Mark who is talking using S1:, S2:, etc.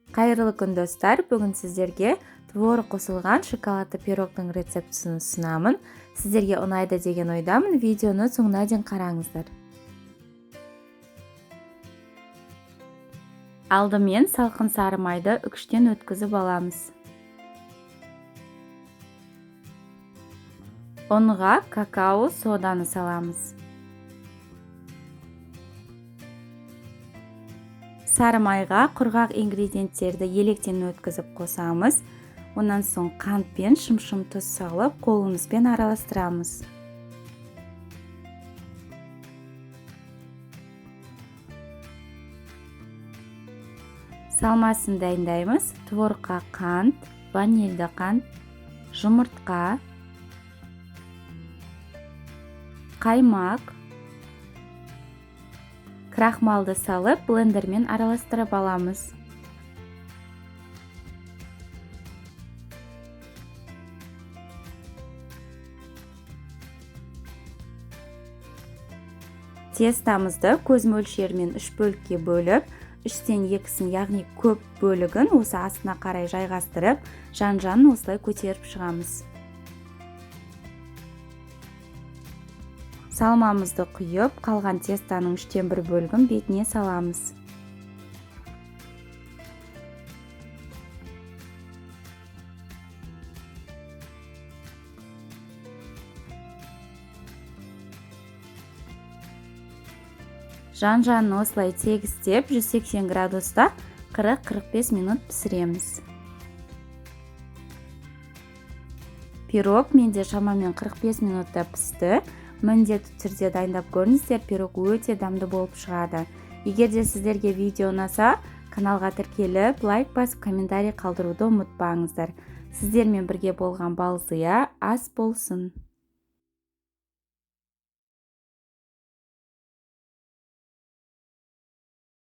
S1: Қайырлы күн достар, бүгін сіздерге творог қосылған шоколадты пирогтың рецептісін ұсынамын. Сіздерге ұнайды деген ойдамын, видеоны соңына дейін қараңыздар. Алдымен салқын сары майды үкіштен өткізіп аламыз. Ұнға какао соданы саламыз. Сары майға құрғақ ингредиенттерді електен өткізіп қосамыз. Онан соң қант пен шым-шым тұз салып, қолымызбен араластырамыз. Салмасын дайындаймыз. Творогқа қант, ванильді қант, жұмыртқа, қаймақ, крахмалды салып, блендермен араластырып аламыз. Тестамызды көз мөлшерімен 3 бөлікке бөліп, 3-тен 2-сін, яғни көп бөлігін осы астына қарай жайғастырып, жан-жанын осылай көтеріп шығамыз. Салмамызды құйып, қалған тестаның 3-тен 1 бөлігін бетіне саламыз. Жан-жанын осылай тегістеп, 180 градуста 40-45 минут пісіреміз. Пирог менде шамамен 45 минутта пісті. Міндетті түрде дайындап көріңіздер, пирог өте дәмді болып шығады. Егер де сіздерге видео ұнаса, каналға тіркеліп, лайк басып, комментарий қалдыруды ұмытпаңыздар. Сіздермен бірге болған Балзия ас болсын.